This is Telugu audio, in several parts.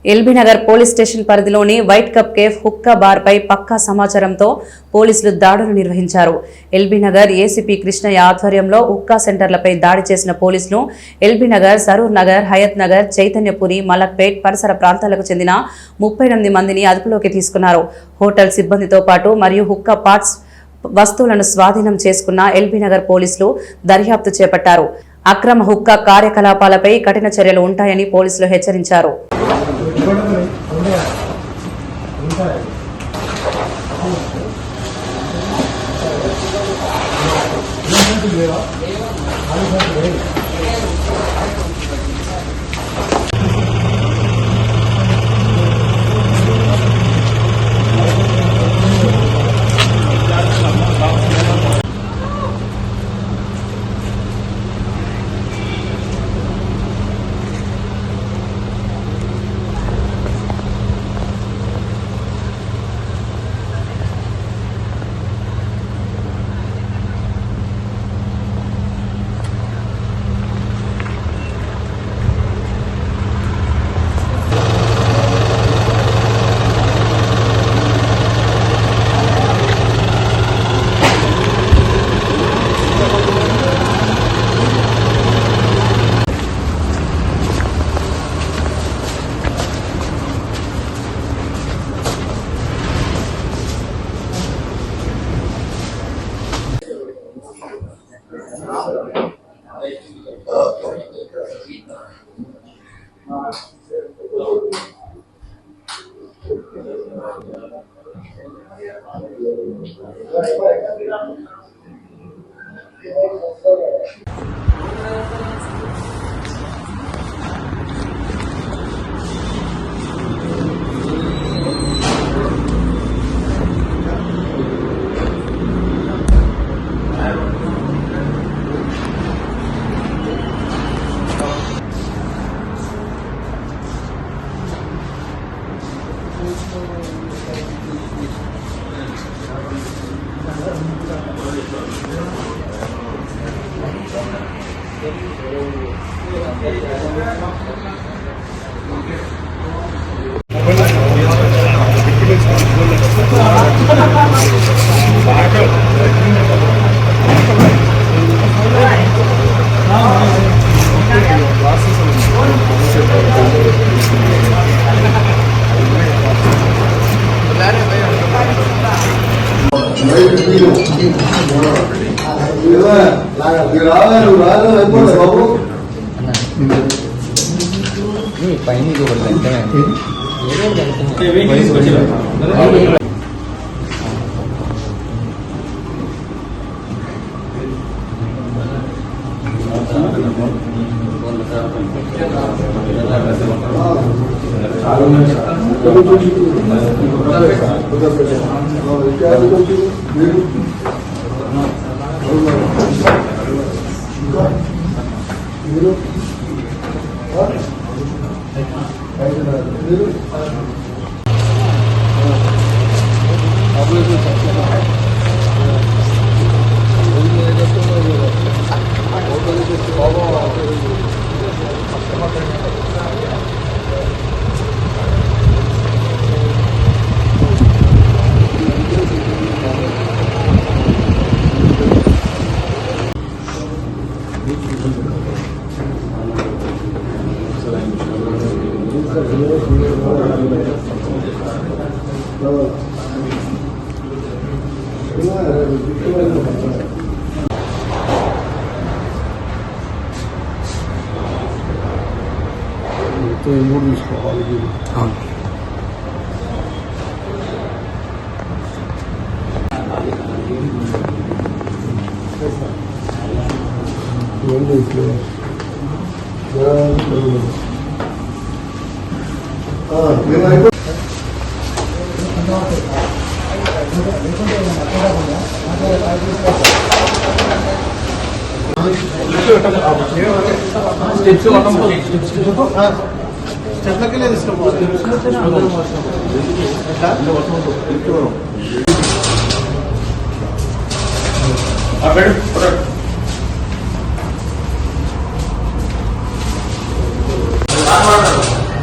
ఎల్బీనగర్ పోలీస్ స్టేషన్ పరిధిలోని white cup cafe hookah bar పై పక్కా సమాచారంతో పోలీసులు దాడులు నిర్వహించారు. ఎల్బీనగర్ ఏసీపీ కృష్ణయ్య ఆధ్వర్యంలో హుక్కా సెంటర్లపై దాడి చేసిన పోలీసులు ఎల్బీనగర్, సరూర్ నగర్, హయత్ నగర్, చైతన్యపురి, మలక్పేట్ పరిసర ప్రాంతాలకు చెందిన 38 మందిని అదుపులోకి తీసుకున్నారు. హోటల్ సిబ్బందితో పాటు మరియు హుక్కా పార్ట్స్ వస్తువులను స్వాధీనం చేసుకున్న ఎల్బీనగర్ పోలీసులు దర్యాప్తు చేపట్టారు. అక్రమ హుక్కా కార్యకలాపాలపై కఠిన చర్యలు ఉంటాయని పోలీసులు హెచ్చరించారు.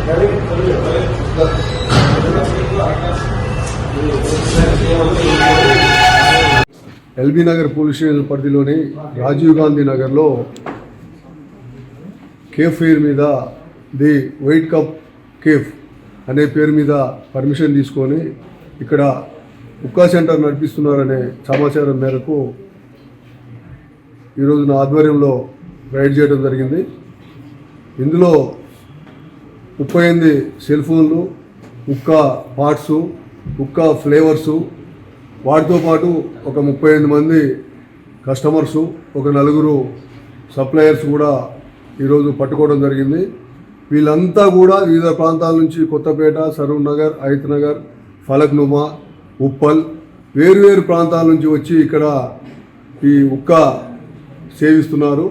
Ready? LB Nagar police station పరిధిలోని రాజీవ్ గాంధీ నగర్లో కేఫ్ ఫెయిర్ మీద ది వైట్ కప్ కేఫ్ అనే పేరు మీద పర్మిషన్ తీసుకొని ఇక్కడ హుక్కా సెంటర్ నడిపిస్తున్నారనే సమాచారం మేరకు ఈరోజు నా ఆధ్వర్యంలో రైడ్ చేయడం జరిగింది. ఇందులో 38 సెల్ ఫోన్లు, హుక్కా పార్ట్సు, హుక్కా ఫ్లేవర్సు, వాటితో పాటు ఒక 35 మంది కస్టమర్సు, ఒక 4 సప్లయర్స్ కూడా ఈరోజు పట్టుకోవడం జరిగింది. వీళ్ళంతా కూడా వివిధ ప్రాంతాల నుంచి కొత్తపేట, సరూర్ నగర్, హయత్ నగర్, ఫలక్నుమా, ఉప్పల్ వేరువేరు ప్రాంతాల నుంచి వచ్చి ఇక్కడ ఈ హుక్కా సేవిస్తున్నారు.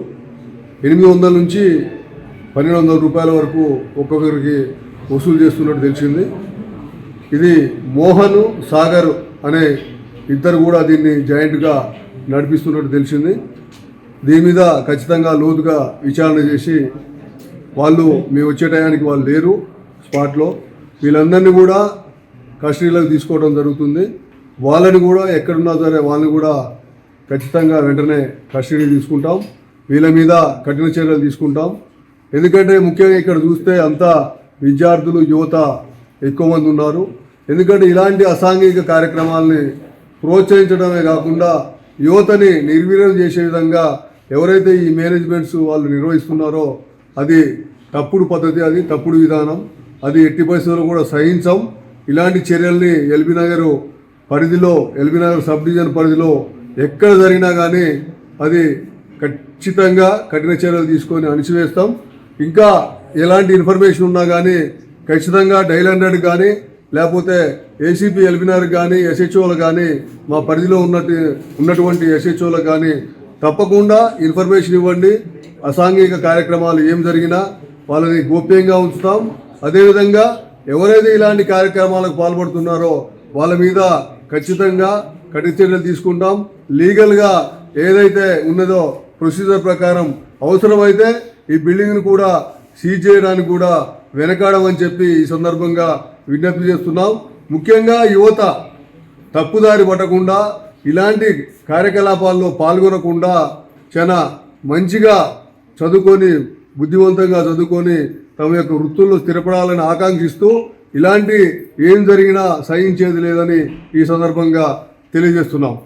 800 నుంచి 1200 రూపాయల వరకు ఒక్కొక్కరికి వసూలు చేస్తున్నట్టు తెలిసింది. ఇది మోహన్, సాగర్ అనే ఇద్దరు కూడా దీన్ని జాయింట్గా నడిపిస్తున్నట్టు తెలిసింది. దీని మీద ఖచ్చితంగా లోతుగా విచారణ చేసి వాళ్ళు మేము వచ్చే టయానికి వాళ్ళు లేరు స్పాట్లో, వీళ్ళందరినీ కూడా కస్టడీలోకి తీసుకోవడం జరుగుతుంది. వాళ్ళని కూడా ఎక్కడున్నా సరే వాళ్ళని కూడా ఖచ్చితంగా వెంటనే కస్టడీ తీసుకుంటాం. వీళ్ళ మీద కఠిన చర్యలు తీసుకుంటాం. ఎందుకంటే ముఖ్యంగా ఇక్కడ చూస్తే అంతా విద్యార్థులు, యువత ఎక్కువ మంది ఉన్నారు. ఎందుకంటే ఇలాంటి అసాంఘిక కార్యక్రమాలని ప్రోత్సహించడమే కాకుండా యువతని నిర్వీర్యం చేసే విధంగా ఎవరైతే ఈ మేనేజ్మెంట్స్ వాళ్ళు నిర్వహిస్తున్నారో అది తప్పుడు పద్ధతి, అది తప్పుడు విధానం, అది ఎట్టి పరిస్థితుల్లో కూడా సహించం. ఇలాంటి చర్యల్ని ఎల్బీ నగర్ పరిధిలో, ఎల్బీ నగర్ సబ్ డివిజన్ పరిధిలో ఎక్కడ జరిగినా కానీ అది ఖచ్చితంగా కఠిన చర్యలు తీసుకొని అణిచివేస్తాం. ఇంకా ఎలాంటి ఇన్ఫర్మేషన్ ఉన్నా కానీ ఖచ్చితంగా డైల్ 100 కానీ లేకపోతే ఏసీపీ ఎల్బీ నగర్ కానీ ఎస్హెచ్ఓలు కానీ మా పరిధిలో ఉన్నటువంటి ఎస్హెచ్ఓలకు కానీ తప్పకుండా ఇన్ఫర్మేషన్ ఇవ్వండి. అసాంఘిక కార్యక్రమాలు ఏం జరిగినా వాళ్ళని గోప్యంగా ఉంచుతాం. అదేవిధంగా ఎవరైతే ఇలాంటి కార్యక్రమాలకు పాల్పడుతున్నారో వాళ్ళ మీద ఖచ్చితంగా కఠిన చర్యలు తీసుకుంటాం. లీగల్గా ఏదైతే ఉన్నదో ప్రొసీజర్ ప్రకారం అవసరమైతే ఈ బిల్డింగ్ను కూడా సీజ్ చేయడానికి కూడా వెనకాడమని చెప్పి ఈ సందర్భంగా విజ్ఞప్తి చేస్తున్నాం. ముఖ్యంగా యువత తప్పుదారి పట్టకుండా, ఇలాంటి కార్యకలాపాల్లో పాల్గొనకుండా చాలా మంచిగా చదువుకొని, బుద్ధివంతంగా చదువుకొని తమ యొక్క వృత్తుల్లో స్థిరపడాలని ఆకాంక్షిస్తూ ఇలాంటి ఏం జరిగినా సహించేది లేదని ఈ సందర్భంగా తెలియజేస్తున్నాం.